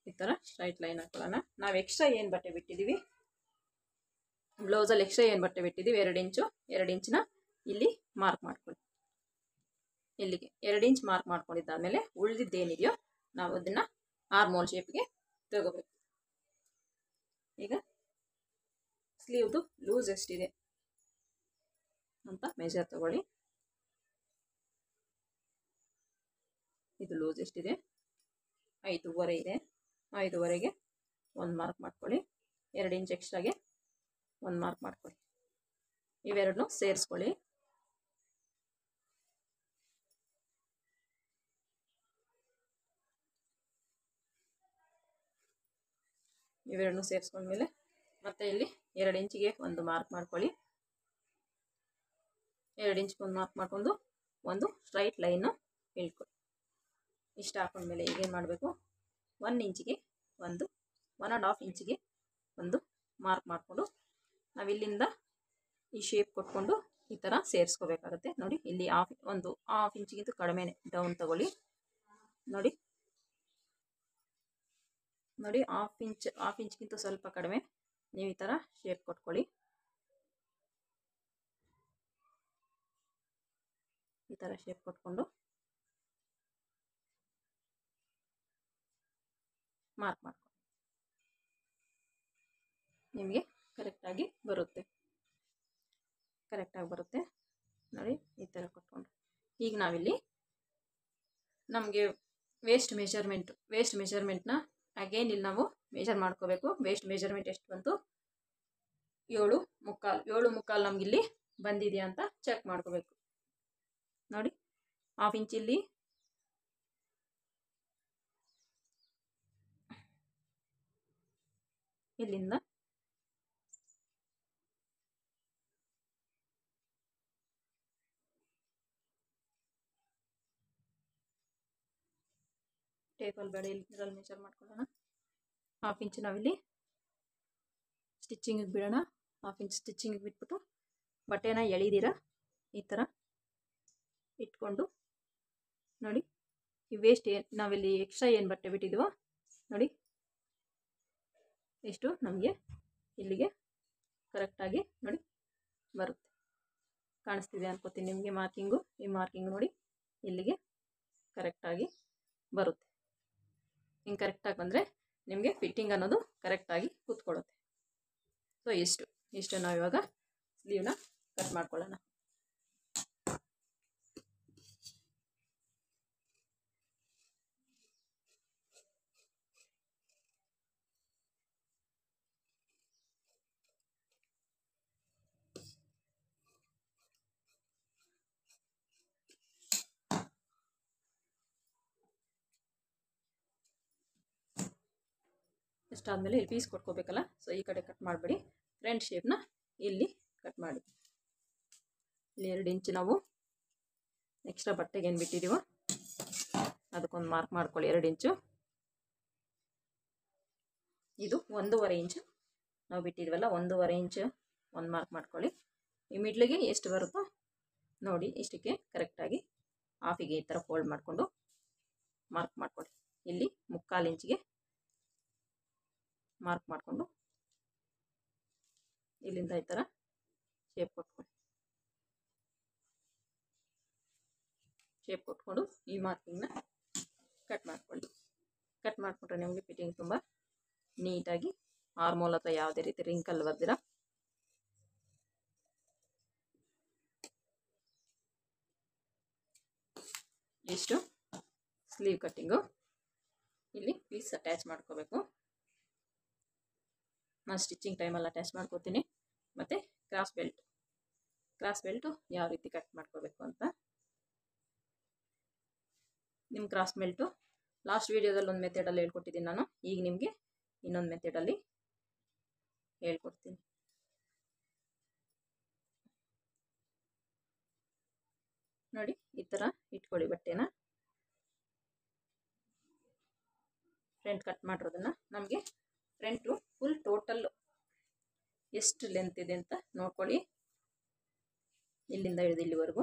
ಈ ಥರ ಸ್ಟ್ರೈಟ್ ಲೈನ್ ಹಾಕೊಳ್ಳೋಣ. ನಾವು ಎಕ್ಸ್ಟ್ರಾ ಏನು ಬಟ್ಟೆ ಬಿಟ್ಟಿದ್ದೀವಿ ಬ್ಲೌಸಲ್ಲಿ, ಎಕ್ಸ್ಟ್ರಾ ಏನು ಬಟ್ಟೆ ಬಿಟ್ಟಿದ್ದೀವಿ 2 ಇಂಚನ್ನ ಇಲ್ಲಿ ಮಾರ್ಕ್ ಮಾಡ್ಕೊಳ್ಳಿ. ಇಲ್ಲಿಗೆ 2 ಇಂಚ್ ಮಾರ್ಕ್ ಮಾಡ್ಕೊಂಡಿದ್ದಾದಮೇಲೆ ಉಳಿದಿದ್ದೇನಿದೆಯೋ ನಾವು ಅದನ್ನು ಆರ್ಮೋಲ್ ಶೇಪ್ಗೆ ತಗೋಬೇಕು. ಈಗ ಸ್ಲೀವ್ದು ಲೂಸ್ ಎಷ್ಟಿದೆ ಅಂತ ಮೆಜರ್ ತಗೊಳ್ಳಿ. ಇದು ಲೂಸ್ ಎಷ್ಟಿದೆ 5.5 ಇದೆ. 5.5ಗೆ 1 ಮಾರ್ಕ್ ಮಾಡ್ಕೊಳ್ಳಿ. 2 ಇಂಚ್ ಎಕ್ಸ್ಟ್ರಾಗೆ 1 ಮಾರ್ಕ್ ಮಾಡ್ಕೊಳ್ಳಿ. ಇವೆರಡನ್ನೂ ಸೇರಿಸ್ಕೊಳ್ಳಿ. ಇವೆರಡನ್ನೂ ಸೇರಿಸ್ಕೊಂಡ್ಮೇಲೆ ಮತ್ತೆ ಇಲ್ಲಿ 2 ಇಂಚಿಗೆ 1 ಮಾರ್ಕ್ ಮಾಡ್ಕೊಳ್ಳಿ. 2 ಇಂಚಿಗೆ 1 ಮಾರ್ಕ್ ಮಾಡ್ಕೊಂಡು ಒಂದು ಸ್ಟ್ರೈಟ್ ಲೈನ್ ಇಳ್ಕೊಳ್ಳಿ. ಇಷ್ಟು ಹಾಕೊಂಡ್ಮೇಲೆ ಈಗೇನು ಮಾಡಬೇಕು, 1 ಇಂಚಿಗೆ 1.5 ಇಂಚಿಗೆ ಒಂದು ಮಾರ್ಕ್ ಮಾಡಿಕೊಂಡು ನಾವಿಲ್ಲಿಂದ ಈ ಶೇಪ್ ಕೊಟ್ಕೊಂಡು ಈ ಥರ ಸೇರಿಸ್ಕೋಬೇಕಾಗತ್ತೆ. ನೋಡಿ ಇಲ್ಲಿ ಹಾಫ್ ಇಂಚಿಗಿಂತ ಕಡಿಮೆ ಡೌನ್ ತಗೊಳ್ಳಿ. ನೋಡಿ ಹಾಫ್ ಇಂಚ್ಗಿಂತ ಸ್ವಲ್ಪ ಕಡಿಮೆ ನೀವು ಈ ಥರ ಶೇಪ್ ಕೊಟ್ಕೊಳ್ಳಿ. ಈ ಥರ ಶೇಪ್ ಕೊಟ್ಕೊಂಡು ಮಾರ್ಕ್ ಮಾಡ್ಕೊಳ್ಳಿ. ನಿಮಗೆ ಕರೆಕ್ಟಾಗಿ ಬರುತ್ತೆ. ನೋಡಿ ಈ ಥರ ಕೊಟ್ಕೊಂಡು ಈಗ ನಾವಿಲ್ಲಿ ನಮಗೆ ವೇಸ್ಟ್ ಮೆಷರ್ಮೆಂಟ್ನ ಅಗೇನ್ ಇಲ್ಲಿ ನಾವು ಮೆಷರ್ ಮಾಡ್ಕೋಬೇಕು. ವೇಸ್ಟ್ ಮೆಷರ್ಮೆಂಟ್ ಎಷ್ಟು ಬಂತು, 7.75 ನಮಗಿಲ್ಲಿ ಬಂದಿದೆಯಾ ಅಂತ ಚೆಕ್ ಮಾಡ್ಕೋಬೇಕು. ನೋಡಿ ಹಾಫ್ ಇಂಚ್ ಇಲ್ಲಿ ಇಲ್ಲಿಂದ ಟೇಬಲ್ ಬೇಡ, ಇದರಲ್ಲಿ ಮೆಷರ್ ಮಾಡ್ಕೊಳ್ಳೋಣ. ಹಾಫ್ ಇಂಚ್ ನಾವಿಲ್ಲಿ ಸ್ಟಿಚಿಂಗಿಗೆ ಬಿಡೋಣ. ಹಾಫ್ ಇಂಚ್ ಸ್ಟಿಚಿಂಗಿಗೆ ಬಿಟ್ಬಿಟ್ಟು ಬಟ್ಟೆನ ಎಳಿದಿರ ಈ ಥರ ಇಟ್ಕೊಂಡು ನೋಡಿ ಈ ವೇಸ್ಟ್ ನಾವಿಲ್ಲಿ ಎಕ್ಸ್ಟ್ರಾ ಏನು ಬಟ್ಟೆ ಬಿಟ್ಟಿದ್ವೋ ನೋಡಿ ಎಷ್ಟು ನಮಗೆ ಇಲ್ಲಿಗೆ ಕರೆಕ್ಟಾಗಿ ನೋಡಿ ಬರುತ್ತೆ. ಕಾಣಿಸ್ತಿದೆ ಅನ್ಕೋತೀನಿ ನಿಮಗೆ ಮಾರ್ಕಿಂಗು. ಈ ಮಾರ್ಕಿಂಗ್ ನೋಡಿ ಇಲ್ಲಿಗೆ ಕರೆಕ್ಟಾಗಿ ಬರುತ್ತೆ. ಹಿಂಗೆ ಕರೆಕ್ಟಾಗಿ ಬಂದರೆ ನಿಮಗೆ ಫಿಟ್ಟಿಂಗ್ ಅನ್ನೋದು ಕರೆಕ್ಟಾಗಿ ಕೂತ್ಕೊಳ್ಳುತ್ತೆ. ಸೊ ಇಷ್ಟು ನಾವು ಇವಾಗ ಸ್ಲೀವ್ನ ಕಟ್ ಮಾಡ್ಕೊಳ್ಳೋಣ. ಇಷ್ಟಾದಮೇಲೆ ಇಲ್ಲಿ ಪೀಸ್ ಕೊಟ್ಕೋಬೇಕಲ್ಲ, ಸೊ ಈ ಕಡೆ ಕಟ್ ಮಾಡಬೇಡಿ. ಫ್ರಂಟ್ ಶೇಪ್ನ ಇಲ್ಲಿ ಕಟ್ ಮಾಡಿ. ಇಲ್ಲಿ 2 ಇಂಚ್ ನಾವು ಎಕ್ಸ್ಟ್ರಾ ಬಟ್ಟೆಗೆ ಏನು ಬಿಟ್ಟಿದ್ದೀವೋ ಅದಕ್ಕೊಂದು ಮಾರ್ಕ್ ಮಾಡ್ಕೊಳ್ಳಿ. 2 ಇಂಚು ಇದು 1.5 ಇಂಚು ನಾವು ಬಿಟ್ಟಿದ್ವಲ್ಲ, 1.5 ಇಂಚು ಒಂದು ಮಾರ್ಕ್ ಮಾಡ್ಕೊಳ್ಳಿ. ಈ ಮಿಡ್ಲಿಗೆ ಎಷ್ಟು ಬರುತ್ತೋ ನೋಡಿ ಇಷ್ಟಕ್ಕೆ ಕರೆಕ್ಟಾಗಿ ಹಾಫಿಗೆ ಈ ಥರ ಫೋಲ್ಡ್ ಮಾಡಿಕೊಂಡು ಮಾರ್ಕ್ ಮಾಡ್ಕೊಳ್ಳಿ. ಇಲ್ಲಿ 3/4 ಇಂಚಿಗೆ ಮಾರ್ಕ್ ಮಾಡಿಕೊಂಡು ಇಲ್ಲಿಂದ ಈ ಥರ ಶೇಪ್ ಕೊಟ್ಕೊಂಡು ಈ ಮಾರ್ಕಿಂಗ್ನ ಕಟ್ ಮಾಡ್ಕೊಳ್ಳಿ. ಕಟ್ ಮಾಡಿಕೊಂಡ್ರೆ ನಿಮಗೆ ಫಿಟ್ಟಿಂಗ್ ತುಂಬ ನೀಟಾಗಿ ಆರ್ಮೋಲ್ ಅಥವಾ ಯಾವುದೇ ರೀತಿ ರಿಂಕಲ್ ಬರ್ದಿರ ಇಷ್ಟು ಸ್ಲೀವ್ ಕಟ್ಟಿಂಗು. ಇಲ್ಲಿ ಪೀಸ್ ಅಟ್ಯಾಚ್ ಮಾಡ್ಕೋಬೇಕು. ನಾನು ಸ್ಟಿಚಿಂಗ್ ಟೈಮಲ್ಲಿ ಅಟ್ಯಾಚ್ ಮಾಡ್ಕೋತೀನಿ. ಮತ್ತು ಕ್ರಾಸ್ ಬೆಲ್ಟು ಯಾವ ರೀತಿ ಕಟ್ ಮಾಡ್ಕೋಬೇಕು ಅಂತ ನಿಮ್ಮ ಕ್ರಾಸ್ ಬೆಲ್ಟು ಲಾಸ್ಟ್ ವೀಡಿಯೋದಲ್ಲಿ ಒಂದು ಮೆಥಡಲ್ಲಿ ಹೇಳ್ಕೊಟ್ಟಿದ್ದೀನಿ ನಾನು. ಈಗ ನಿಮಗೆ ಇನ್ನೊಂದು ಮೆಥಡಲ್ಲಿ ಹೇಳ್ಕೊಡ್ತೀನಿ. ನೋಡಿ ಈ ಥರ ಇಟ್ಕೊಳ್ಳಿ ಬಟ್ಟೆನ. ಫ್ರಂಟ್ ಕಟ್ ಮಾಡಿರೋದನ್ನು ನಮಗೆ ಫ್ರಂಟು ಫುಲ್ ಟೋಟಲ್ ಎಷ್ಟು ಲೆಂತ್ ಇದೆ ಅಂತ ನೋಡ್ಕೊಳ್ಳಿ. ಇಲ್ಲಿಂದ ಹಿಡಿದು ಇಲ್ಲಿವರೆಗೂ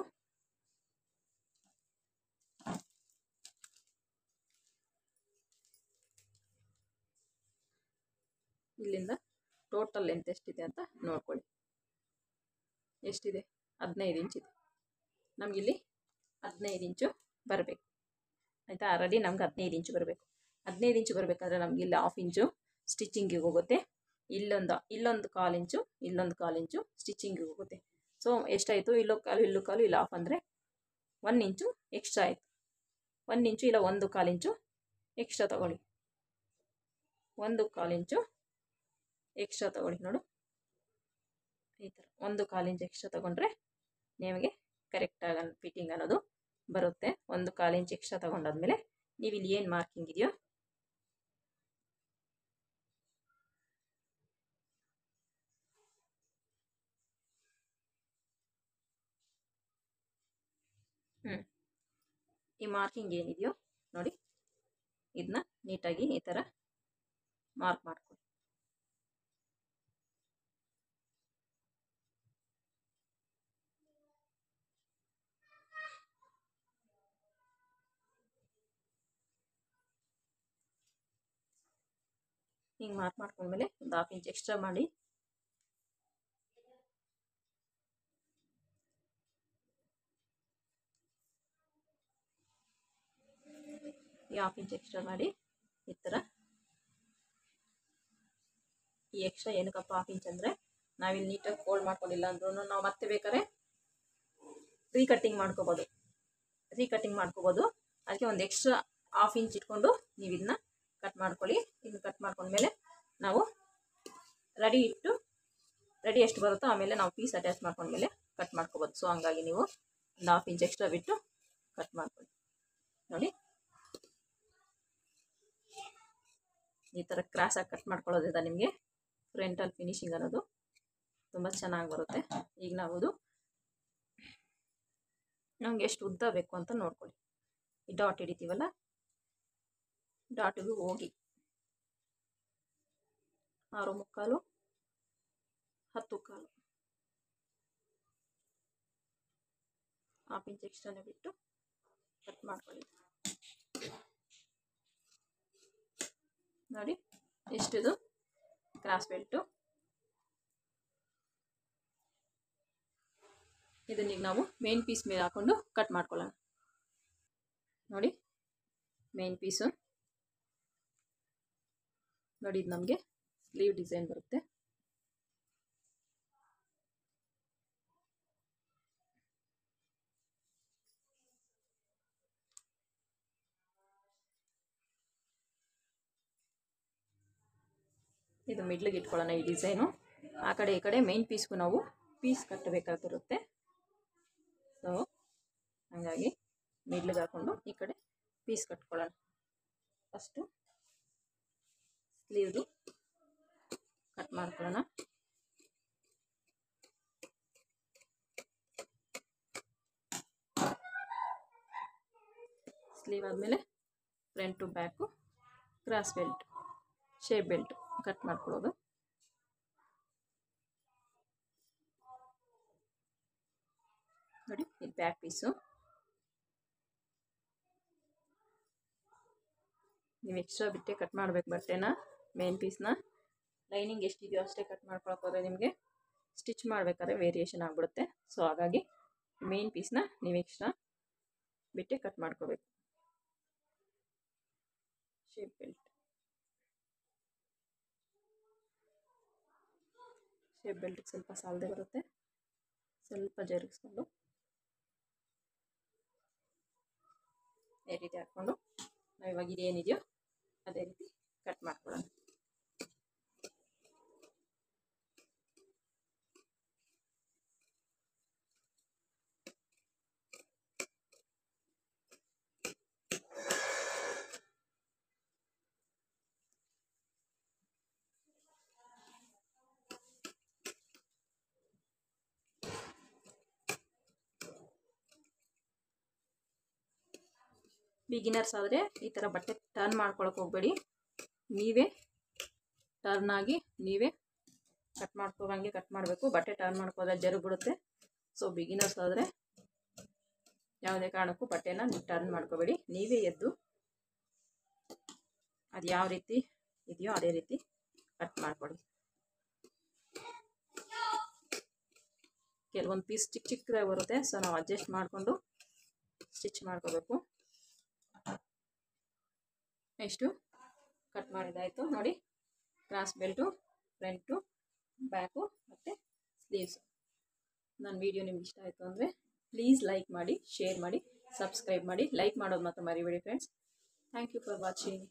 ಇಲ್ಲಿಂದ ಟೋಟಲ್ ಲೆಂತ್ ಎಷ್ಟಿದೆ ಅಂತ ನೋಡ್ಕೊಳ್ಳಿ. ಎಷ್ಟಿದೆ? 15 ಇಂಚಿದೆ. ನಮಗಿಲ್ಲಿ 15 ಇಂಚು ಬರಬೇಕು ಆಯಿತಾ. ಆಲ್ರೆಡಿ ನಮ್ಗೆ 15 ಇಂಚು ಬರಬೇಕು. 15 ಇಂಚು ಬರಬೇಕಾದ್ರೆ ನಮ್ಗೆ ಇಲ್ಲಿ ಹಾಫ್ ಇಂಚು ಸ್ಟಿಚಿಂಗಿಗೆ ಹೋಗುತ್ತೆ. ಇಲ್ಲೊಂದು 1/4 ಇಂಚು ಇಲ್ಲೊಂದು 1/4 ಇಂಚು ಸ್ಟಿಚಿಂಗಿಗೆ ಹೋಗುತ್ತೆ. ಸೊ ಎಷ್ಟಾಯಿತು? ಇಲ್ಲೂ ಕಾಲು ಇಲ್ಲಿ ಹಾಫ್ ಅಂದರೆ 1 ಇಂಚು ಎಕ್ಸ್ಟ್ರಾ ಆಯಿತು. 1 ಇಂಚು ಇಲ್ಲ 1/4 ಇಂಚು ಎಕ್ಸ್ಟ್ರಾ ತಗೊಳ್ಳಿ. 1/4 ಇಂಚು ಎಕ್ಸ್ಟ್ರಾ ತಗೊಳ್ಳಿ. ನೋಡು ಈ ಥರ 1/4 ಇಂಚ್ ಎಕ್ಸ್ಟ್ರಾ ತಗೊಂಡ್ರೆ ನಿಮಗೆ ಕರೆಕ್ಟಾಗಿ ಫಿಟ್ಟಿಂಗ್ ಅನ್ನೋದು ಬರುತ್ತೆ. 1/4 ಇಂಚ್ ಎಕ್ಸ್ಟ್ರಾ ತಗೊಂಡಾದ್ಮೇಲೆ ನೀವು ಇಲ್ಲಿ ಏನು ಮಾರ್ಕಿಂಗ್ ಇದೆಯೋ ಈ ಮಾರ್ಕಿಂಗ್ ಏನಿದೆಯೋ ನೋಡಿ, ಇದನ್ನ ನೀಟಾಗಿ ಈ ಥರ ಮಾರ್ಕ್ ಮಾಡ್ಕೊಳ್ಳಿ. ಹಿಂಗೆ ಮಾರ್ಕ್ ಮಾಡ್ಕೊಂಡ್ಮೇಲೆ ಒಂದು 1/2 ಇಂಚ್ ಎಕ್ಸ್ಟ್ರಾ ಮಾಡಿ ಈ 1/2 ಇಂಚ್ ಎಕ್ಸ್ಟ್ರಾ ಮಾಡಿ ಈ ಥರ. ಈ ಎಕ್ಸ್ಟ್ರಾ ಏನಕ್ಕಪ್ಪ 1/2 ಇಂಚ್ ಅಂದರೆ ನಾವಿಲ್ಲಿ ನೀಟಾಗಿ ಫೋಲ್ಡ್ ಮಾಡ್ಕೊಂಡಿಲ್ಲ ಅಂದ್ರೂ ನಾವು ಮತ್ತೆ ಬೇಕಾದ್ರೆ ರೀಕಟ್ಟಿಂಗ್ ಮಾಡ್ಕೋಬೋದು. ಅದಕ್ಕೆ ಒಂದು ಎಕ್ಸ್ಟ್ರಾ 1/2 ಇಂಚ್ ಇಟ್ಕೊಂಡು ನೀವು ಇದನ್ನ ಕಟ್ ಮಾಡ್ಕೊಳ್ಳಿ. ಇದನ್ನ ಕಟ್ ಮಾಡ್ಕೊಂಡ್ಮೇಲೆ ನಾವು ರೆಡಿ ಎಷ್ಟು ಬರುತ್ತೋ ಆಮೇಲೆ ನಾವು ಪೀಸ್ ಅಟ್ಯಾಚ್ ಮಾಡ್ಕೊಂಡ್ಮೇಲೆ ಕಟ್ ಮಾಡ್ಕೋಬೋದು. ಸೊ ಹಂಗಾಗಿ ನೀವು ಒಂದು 1/2 ಇಂಚ್ ಎಕ್ಸ್ಟ್ರಾ ಬಿಟ್ಟು ಕಟ್ ಮಾಡ್ಕೊಳ್ಳಿ. ನೋಡಿ ಈ ಥರ ಕ್ರಾಸಾಗಿ ಕಟ್ ಮಾಡ್ಕೊಳ್ಳೋದ್ರಿಂದ ನಿಮಗೆ ಫ್ರಂಟಲ್ ಫಿನಿಶಿಂಗ್ ಅನ್ನೋದು ತುಂಬ ಚೆನ್ನಾಗಿ ಬರುತ್ತೆ. ಈಗ ನಾವು ನಮ್ಗೆ ಎಷ್ಟು ಉದ್ದ ಬೇಕು ಅಂತ ನೋಡ್ಕೊಳ್ಳಿ. ಈ ಡಾಟ್ ಹಿಡಿತೀವಲ್ಲ, ಡಾಟಿಗೂ ಹೋಗಿ 6 ಮುಕ್ಕಾಲು 10 ಕಾಲು 1/2 ಇಂಚ್ ಎಕ್ಸ್ಟ್ರಾನೇ ಬಿಟ್ಟು ಕಟ್ ಮಾಡ್ಕೊಳ್ಳಿ. ನೋಡಿ ಎಷ್ಟಿದು ಕ್ರಾಸ್ ಬೆಲ್ಟು. ಇದನ್ನೀಗ ನಾವು ಮೇನ್ ಪೀಸ್ ಮೇಲೆ ಹಾಕೊಂಡು ಕಟ್ ಮಾಡ್ಕೊಳ್ಳೋಣ. ನೋಡಿ ಮೇನ್ ಪೀಸು ನೋಡಿ, ಇದು ನಮಗೆ ಸ್ಲೀವ್ ಡಿಸೈನ್ ಬರುತ್ತೆ. ಇದು ಮಿಡ್ಲಿಗೆ ಇಟ್ಕೊಳ್ಳೋಣ ಈ ಡಿಸೈನು. ಆ ಕಡೆ ಈ ಕಡೆ ಮೇನ್ ಪೀಸ್ಗೂ ನಾವು ಪೀಸ್ ಕಟ್ಟಬೇಕಾಗಿರುತ್ತೆ. ಸೊ ಹಾಗಾಗಿ ಮಿಡ್ಲಿಗೆ ಹಾಕೊಂಡು ಈ ಕಡೆ ಪೀಸ್ ಕಟ್ಕೊಳ್ಳೋಣ. ಫಸ್ಟು ಸ್ಲೀವ್ದು ಕಟ್ ಮಾಡ್ಕೊಳ್ಳೋಣ. ಸ್ಲೀವ್ ಆದಮೇಲೆ front back cross belt shape belt cut ಮಾಡ್ಕೊಳ್ಳೋದು. ನೋಡಿ ಇದು ಬ್ಯಾಕ್ ಪೀಸು. ನೀವು ಎಕ್ಸ್ಟ್ರಾ ಬಿಟ್ಟೆ ಕಟ್ ಮಾಡಬೇಕು ಬಟ್ಟೆನ. ಮೇನ್ ಪೀಸ್ನ ಲೈನಿಂಗ್ ಎಷ್ಟಿದೆಯೋ ಅಷ್ಟೇ ಕಟ್ ಮಾಡ್ಕೊಳಕ್ಕೆ ಹೋದರೆ ನಿಮಗೆ ಸ್ಟಿಚ್ ಮಾಡಬೇಕಾದ್ರೆ ವೇರಿಯೇಷನ್ ಆಗಿಬಿಡುತ್ತೆ. ಸೊ ಹಾಗಾಗಿ ಮೇನ್ ಪೀಸ್ನ ನೀವು ಎಕ್ಸ್ಟ್ರಾ ಬಿಟ್ಟೆ ಕಟ್ ಮಾಡ್ಕೋಬೇಕು. ಶೇಪ್ ಬೆಲ್ಟಿಗೆ ಸ್ವಲ್ಪ ಸಾಲದೆ ಬರುತ್ತೆ. ಸ್ವಲ್ಪ ಜರುಗಿಸ್ಕೊಂಡು ಈ ರೀತಿ ಹಾಕ್ಕೊಂಡು ನಾವು ಇವಾಗ ಇದೇನಿದೆಯೋ ಅದೇ ರೀತಿ ಕಟ್ ಮಾಡ್ಕೊಳ್ಳೋಣ. ಬಿಗಿನರ್ಸ್ ಆದರೆ ಈ ಥರ ಬಟ್ಟೆ ಟರ್ನ್ ಮಾಡ್ಕೊಳಕ್ಕೆ ಹೋಗಬೇಡಿ. ನೀವೇ ಟರ್ನ್ ಆಗಿ ನೀವೇ ಕಟ್ ಮಾಡ್ಕೋಂಗೆ ಕಟ್ ಮಾಡಬೇಕು. ಬಟ್ಟೆ ಟರ್ನ್ ಮಾಡ್ಕೋದ್ರೆ ಜರುಗ್ಬಿಡುತ್ತೆ. ಸೊ ಬಿಗಿನರ್ಸ್ ಆದರೆ ಯಾವುದೇ ಕಾರಣಕ್ಕೂ ಬಟ್ಟೆನ ನೀವು ಟರ್ನ್ ಮಾಡ್ಕೋಬೇಡಿ. ನೀವೇ ಎದ್ದು ಅದು ಯಾವ ರೀತಿ ಇದೆಯೋ ಅದೇ ರೀತಿ ಕಟ್ ಮಾಡ್ಕೊಳ್ಳಿ. ಕೆಲವೊಂದು ಪೀಸ್ ಚಿಕ್ಕದಾಗಿ ಬರುತ್ತೆ. ಸೊ ನಾವು ಅಡ್ಜಸ್ಟ್ ಮಾಡಿಕೊಂಡು ಸ್ಟಿಚ್ ಮಾಡ್ಕೋಬೇಕು. ಎಷ್ಟು ಕಟ್ ಮಾಡಿದಾಯಿತು ನೋಡಿ. ಕ್ರಾಸ್ ಬೆಲ್ಟು, ಫ್ರಂಟು, ಬ್ಯಾಕು ಮತ್ತು ಸ್ಲೀವ್ಸು. ನನ್ನ ವಿಡಿಯೋ ನಿಮ್ಗೆ ಇಷ್ಟ ಆಯಿತು ಅಂದರೆ ಪ್ಲೀಸ್ ಲೈಕ್ ಮಾಡಿ, ಶೇರ್ ಮಾಡಿ, ಸಬ್ಸ್ಕ್ರೈಬ್ ಮಾಡಿ, ಲೈಕ್ ಮಾಡೋದು ಮಾತ್ರ ಮರಿಬೇಡಿ friends. Thank you for watching.